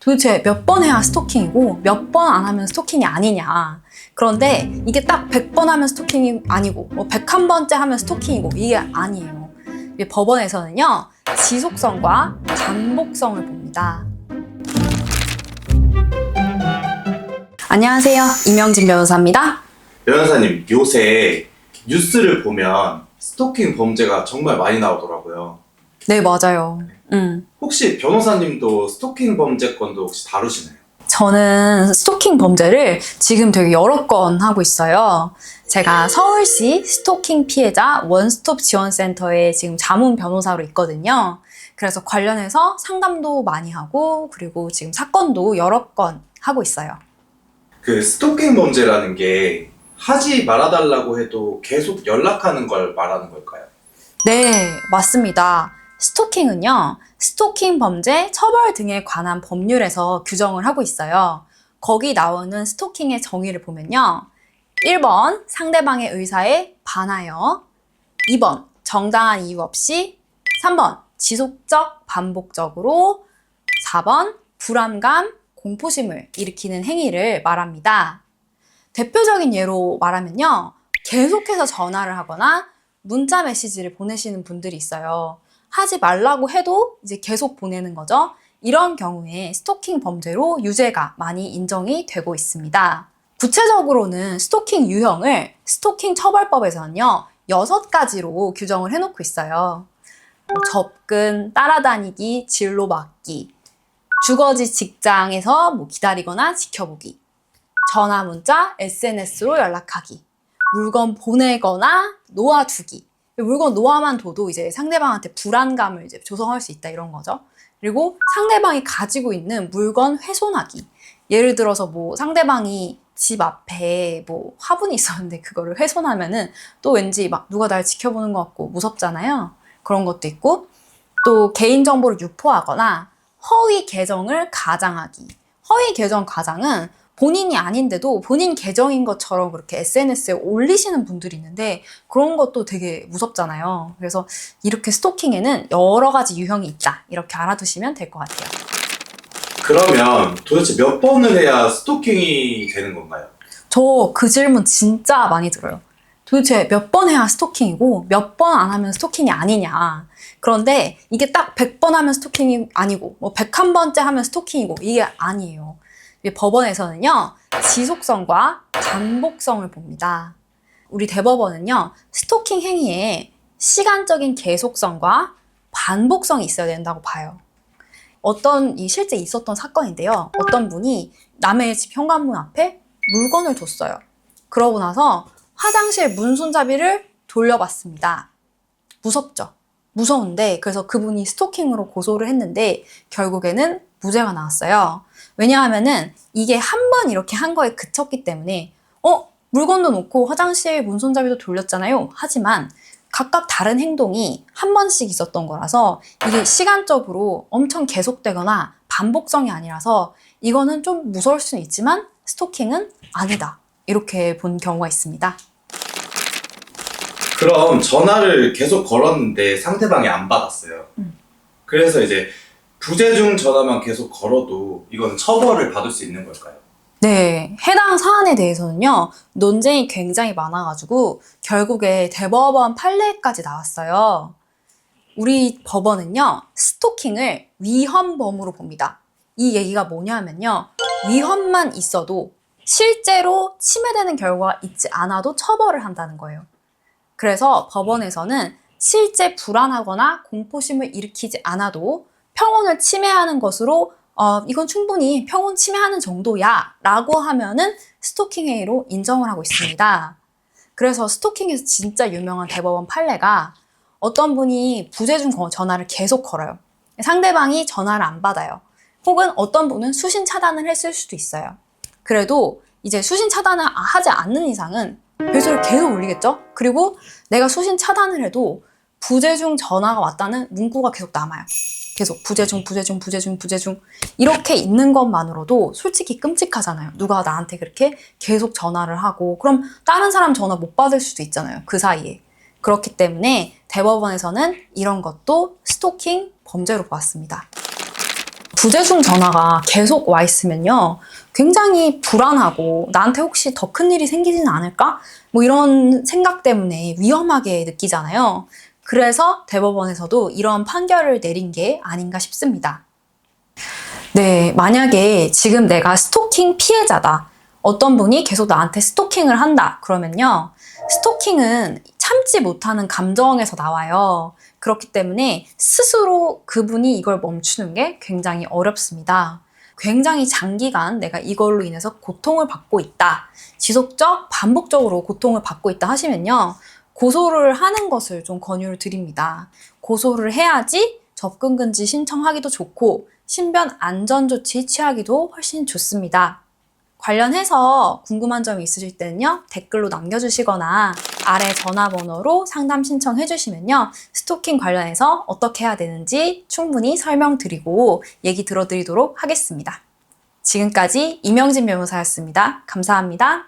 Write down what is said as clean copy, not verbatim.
도대체 몇 번 해야 스토킹이고 몇 번 안 하면 스토킹이 아니냐. 그런데 이게 딱 100번 하면 스토킹이 아니고 101번째 하면 스토킹이고 이게 아니에요. 법원에서는요, 지속성과 반복성을 봅니다. 안녕하세요, 이명진 변호사입니다. 변호사님, 요새 뉴스를 보면 스토킹 범죄가 정말 많이 나오더라고요. 네, 맞아요. 혹시 변호사님도 스토킹 범죄 건도 혹시 다루시나요? 저는 스토킹 범죄를 지금 되게 여러 건 하고 있어요. 제가 서울시 스토킹 피해자 원스톱 지원센터에 지금 자문 변호사로 있거든요. 그래서 관련해서 상담도 많이 하고, 그리고 지금 사건도 여러 건 하고 있어요. 그 스토킹 범죄라는 게 하지 말아달라고 해도 계속 연락하는 걸 말하는 걸까요? 네, 맞습니다. 스토킹은요, 스토킹 범죄 처벌 등에 관한 법률에서 규정을 하고 있어요. 거기 나오는 스토킹의 정의를 보면요. 1번, 상대방의 의사에 반하여. 2번, 정당한 이유 없이. 3번, 지속적, 반복적으로. 4번, 불안감, 공포심을 일으키는 행위를 말합니다. 대표적인 예로 말하면요. 계속해서 전화를 하거나 문자 메시지를 보내시는 분들이 있어요. 하지 말라고 해도 이제 계속 보내는 거죠. 이런 경우에 스토킹 범죄로 유죄가 많이 인정이 되고 있습니다. 구체적으로는 스토킹 유형을 스토킹 처벌법에서는요, 6가지로 규정을 해놓고 있어요. 접근, 따라다니기, 진로 막기, 주거지 직장에서 기다리거나 지켜보기, 전화, 문자, SNS로 연락하기, 물건 보내거나 놓아두기. 물건 놓아만 둬도 이제 상대방한테 불안감을 이제 조성할 수 있다, 이런 거죠. 그리고 상대방이 가지고 있는 물건 훼손하기. 예를 들어서 상대방이 집 앞에 화분이 있었는데 그거를 훼손하면은 또 왠지 누가 날 지켜보는 것 같고 무섭잖아요. 그런 것도 있고, 또 개인정보를 유포하거나 허위 계정을 가장하기. 허위 계정 가장은 본인이 아닌데도 본인 계정인 것처럼 그렇게 SNS에 올리시는 분들이 있는데, 그런 것도 되게 무섭잖아요. 그래서 이렇게 스토킹에는 여러 가지 유형이 있다, 이렇게 알아두시면 될 것 같아요. 그러면 도대체 몇 번을 해야 스토킹이 되는 건가요? 저 그 질문 진짜 많이 들어요. 도대체 몇 번 해야 스토킹이고 몇 번 안 하면 스토킹이 아니냐. 그런데 이게 딱 100번 하면 스토킹이 아니고 101번째 하면 스토킹이고 이게 아니에요. 법원에서는요, 지속성과 반복성을 봅니다. 우리 대법원은요, 스토킹 행위에 시간적인 계속성과 반복성이 있어야 된다고 봐요. 실제 있었던 사건인데요. 어떤 분이 남의 집 현관문 앞에 물건을 뒀어요. 그러고 나서 화장실 문 손잡이를 돌려봤습니다. 무섭죠? 무서운데, 그래서 그분이 스토킹으로 고소를 했는데 결국에는 무죄가 나왔어요. 왜냐하면은 이게 한 번 이렇게 한 거에 그쳤기 때문에 물건도 놓고 화장실 문 손잡이도 돌렸잖아요. 하지만 각각 다른 행동이 한 번씩 있었던 거라서 이게 시간적으로 엄청 계속되거나 반복성이 아니라서 이거는 좀 무서울 수는 있지만 스토킹은 아니다, 이렇게 본 경우가 있습니다. 그럼 전화를 계속 걸었는데 상대방이 안 받았어요. 그래서 이제 부재중 전화만 계속 걸어도 이건 처벌을 받을 수 있는 걸까요? 네, 해당 사안에 대해서는요, 논쟁이 굉장히 많아가지고 결국에 대법원 판례까지 나왔어요. 우리 법원은요, 스토킹을 위헌범으로 봅니다. 이 얘기가 뭐냐면요, 위헌만 있어도 실제로 침해되는 결과가 있지 않아도 처벌을 한다는 거예요. 그래서 법원에서는 실제 불안하거나 공포심을 일으키지 않아도 평온을 침해하는 것으로 이건 충분히 평온 침해하는 정도야 라고 하면은 스토킹 행위로 인정을 하고 있습니다. 그래서 스토킹에서 진짜 유명한 대법원 판례가, 어떤 분이 부재중 전화를 계속 걸어요. 상대방이 전화를 안 받아요. 혹은 어떤 분은 수신 차단을 했을 수도 있어요. 그래도 이제 수신 차단을 하지 않는 이상은 배수를 계속 울리겠죠? 그리고 내가 수신 차단을 해도 부재중 전화가 왔다는 문구가 계속 남아요. 계속 부재중 이렇게 있는 것만으로도 솔직히 끔찍하잖아요. 누가 나한테 그렇게 계속 전화를 하고, 그럼 다른 사람 전화 못 받을 수도 있잖아요, 그 사이에. 그렇기 때문에 대법원에서는 이런 것도 스토킹 범죄로 보았습니다. 부재중 전화가 계속 와 있으면요. 굉장히 불안하고 나한테 혹시 더 큰 일이 생기지는 않을까? 뭐 이런 생각 때문에 위험하게 느끼잖아요. 그래서 대법원에서도 이런 판결을 내린 게 아닌가 싶습니다. 네, 만약에 지금 내가 스토킹 피해자다. 어떤 분이 계속 나한테 스토킹을 한다. 그러면요. 스토킹은 참지 못하는 감정에서 나와요. 그렇기 때문에 스스로 그분이 이걸 멈추는 게 굉장히 어렵습니다. 굉장히 장기간 내가 이걸로 인해서 고통을 받고 있다. 지속적, 반복적으로 고통을 받고 있다 하시면요. 고소를 하는 것을 좀 권유를 드립니다. 고소를 해야지 접근금지 신청하기도 좋고 신변 안전조치 취하기도 훨씬 좋습니다. 관련해서 궁금한 점이 있으실 때는요, 댓글로 남겨주시거나 아래 전화번호로 상담 신청해 주시면요, 스토킹 관련해서 어떻게 해야 되는지 충분히 설명드리고 얘기 들어드리도록 하겠습니다. 지금까지 이명진 변호사였습니다. 감사합니다.